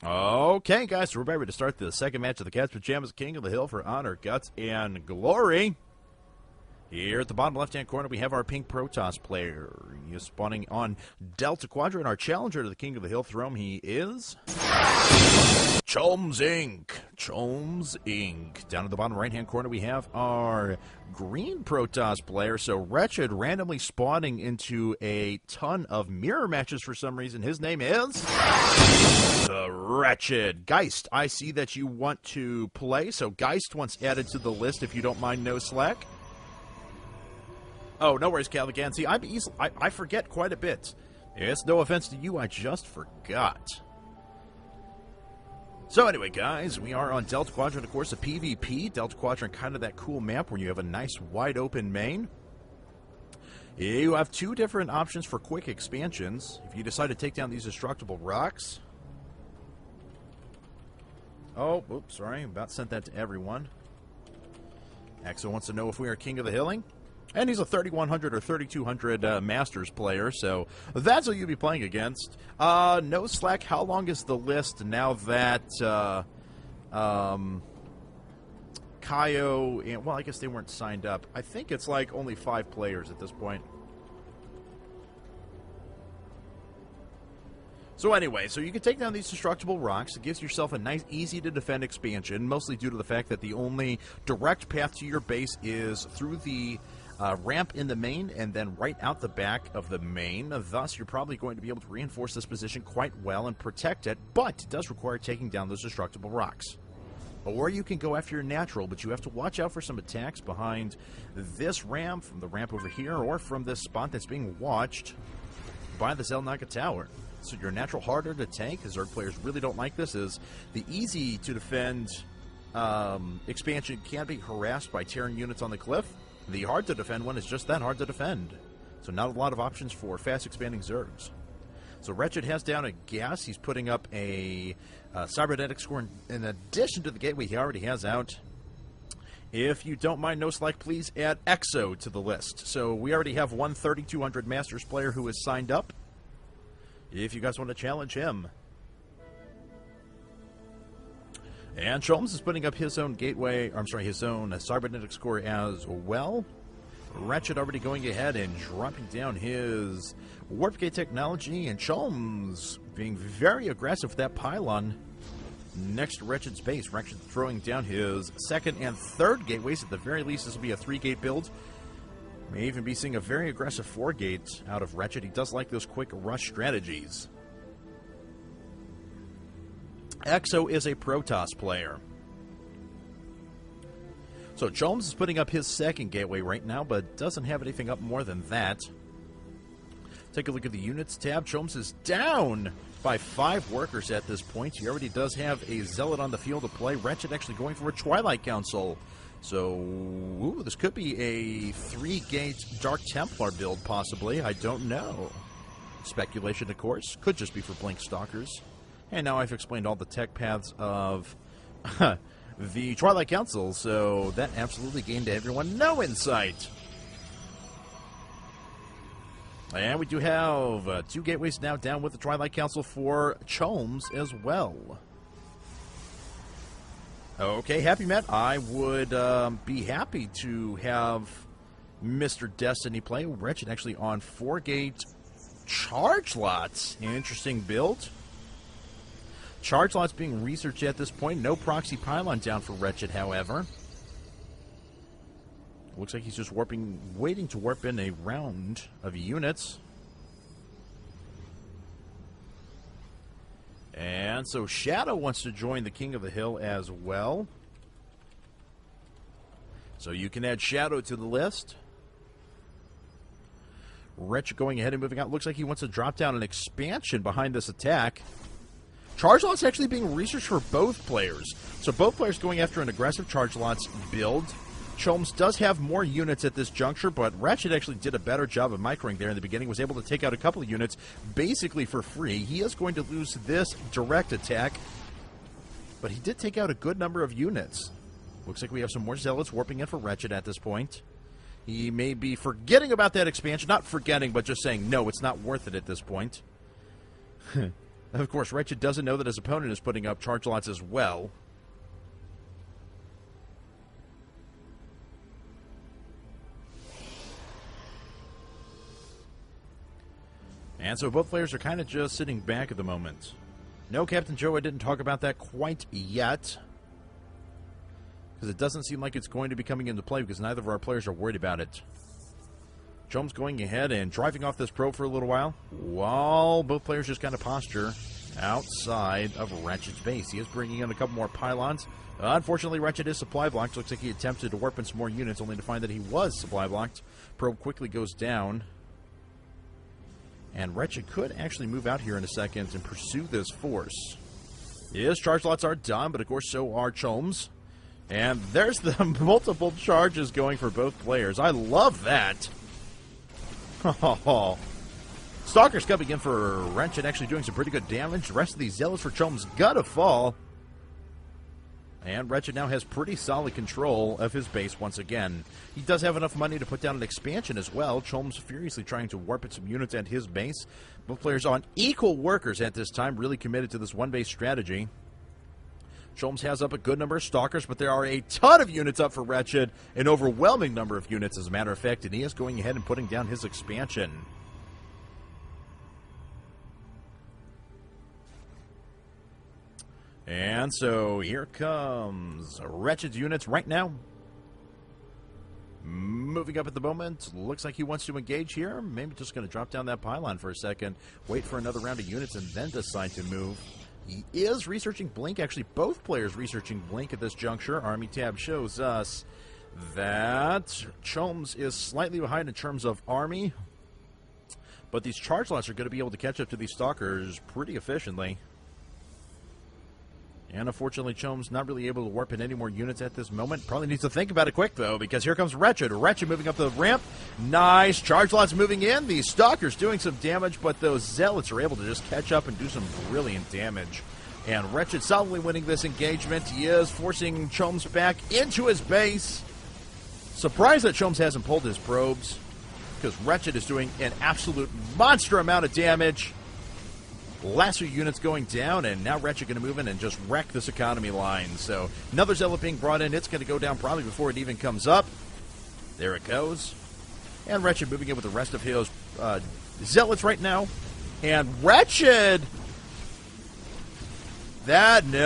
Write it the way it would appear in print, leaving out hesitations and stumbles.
Okay, guys, so we're ready to start the second match of the Cat's Pajamas King of the Hill for Honor, Guts, and Glory. Here at the bottom left-hand corner, we have our pink Protoss player. He is spawning on Delta Quadrant. Our challenger to the King of the Hill throne, he is CholmesInk. CholmesInk. Down at the bottom right-hand corner, we have our green Protoss player. So Reched randomly spawning into a ton of mirror matches for some reason. His name is TheReched. Geist, I see that you want to play. So Geist once added to the list, if you don't mind, no slack. Oh, no worries, Caligan. See, I forget quite a bit. It's no offense to you, I just forgot. So anyway, guys, we are on Delta Quadrant, of course, a PvP. Delta Quadrant, kind of that cool map where you have a nice wide-open main. You have two different options for quick expansions. If you decide to take down these destructible rocks. Oh, oops, sorry, about sent that to everyone. Axel wants to know if we are King of the Hilling. And he's a 3100 or 3200 Masters player, so that's who you'll be playing against. No slack, how long is the list now that Kaio, and, well, I guess they weren't signed up. I think it's like only 5 players at this point. So anyway, so you can take down these destructible rocks. It gives yourself a nice, easy-to-defend expansion, mostly due to the fact that the only direct path to your base is through the ramp in the main and then right out the back of the main. Thus, you're probably going to be able to reinforce this position quite well and protect it, but it does require taking down those destructible rocks. Or you can go after your natural, but you have to watch out for some attacks behind this ramp, from the ramp over here, or from this spot that's being watched by the Zelnaga Tower. So your natural harder to tank, because Zerg players really don't like this, is the easy to defend expansion can be harassed by Terran units on the cliff. The hard to defend one is just that hard to defend. So not a lot of options for fast expanding Zergs. So Reched has down a gas. He's putting up a cybernetic score in addition to the gateway he already has out. If you don't mind, no slack, please add EXO to the list. So we already have one 3200 Masters player who is signed up. If you guys want to challenge him. And Cholmes is putting up his own gateway, his own cybernetic score as well. Reched already going ahead and dropping down his warp gate technology, and Cholmes being very aggressive with that pylon next to Reched's base. Reched throwing down his second and third gateways. At the very least, this will be a 3-gate build. May even be seeing a very aggressive 4-gate out of Reched. He does like those quick rush strategies. EXO is a Protoss player. So Cholmes is putting up his second gateway right now, but doesn't have anything up more than that. Take a look at the units tab. Cholmes is down by 5 workers at this point. He already does have a Zealot on the field to play. Reched actually going for a Twilight Council. So, this could be a 3-gate Dark Templar build, possibly. I don't know. Speculation, of course. Could just be for Blink Stalkers. And now I've explained all the tech paths of the Twilight Council, so that absolutely gained everyone no insight. And we do have 2 gateways now down with the Twilight Council for Cholmes as well. Okay, Happy Matt, I would be happy to have Mr. Destiny play. Reched actually on 4-gate charge lots. Interesting build. Charge lots being researched at this point. No proxy pylon down for Reched, however. Looks like he's just waiting to warp in a round of units. And so Shadow wants to join the King of the Hill as well. So you can add Shadow to the list. Reched going ahead and moving out. Looks like he wants to drop down an expansion behind this attack. Charge lots actually being researched for both players. So both players going after an aggressive charge lots build. Cholmes does have more units at this juncture, but Reched actually did a better job of microing there in the beginning, was able to take out a couple of units basically for free. He is going to lose this direct attack, but he did take out a good number of units. Looks like we have some more Zealots warping in for Reched at this point. He may be forgetting about that expansion. Not forgetting, but just saying, no, it's not worth it at this point. Of course, Reched doesn't know that his opponent is putting up charge lots as well. And so both players are kind of just sitting back at the moment. No, Captain Joe, I didn't talk about that quite yet, because it doesn't seem like it's going to be coming into play because neither of our players are worried about it. Cholmes going ahead and driving off this probe for a little while both players just kind of posture outside of Reched's base. He is bringing in a couple more pylons. Unfortunately, Reched is supply blocked. Looks like he attempted to warp in some more units, only to find that he was supply blocked. Probe quickly goes down. And Reched could actually move out here in a second and pursue this force. His charge lots are done, but of course so are Cholmes. And there's the multiple charges going for both players. I love that. Stalker's coming in for Reched, actually doing some pretty good damage. The rest of these Zealots for Cholmes gotta fall. And Reched now has pretty solid control of his base once again. He does have enough money to put down an expansion as well. Cholmes furiously trying to warp in some units at his base. Both players on equal workers at this time, really committed to this one-base strategy. Cholmes has up a good number of Stalkers, but there are a ton of units up for Reched, an overwhelming number of units, as a matter of fact, and he is going ahead and putting down his expansion. And so here comes Reched's units right now. Moving up at the moment. Looks like he wants to engage here. Maybe just going to drop down that pylon for a second, wait for another round of units, and then decide to move. He is researching Blink. Actually, both players researching Blink at this juncture. Army tab shows us that Cholmes is slightly behind in terms of army, but these charge lots are going to be able to catch up to these Stalkers pretty efficiently. And unfortunately, Cholmes not really able to warp in any more units at this moment. Probably needs to think about it quick, though, because here comes Reched. Reched moving up the ramp. Nice. Charge lots moving in. The Stalkers doing some damage, but those Zealots are able to just catch up and do some brilliant damage. And Reched solidly winning this engagement. He is forcing Cholmes back into his base. Surprised that Cholmes hasn't pulled his probes, because Reched is doing an absolute monster amount of damage. Lasso units going down, and now Reched going to move in and just wreck this economy line. So another Zealot being brought in. It's going to go down probably before it even comes up. There it goes. And Reched moving in with the rest of his Zealots right now. And Reched! That, no.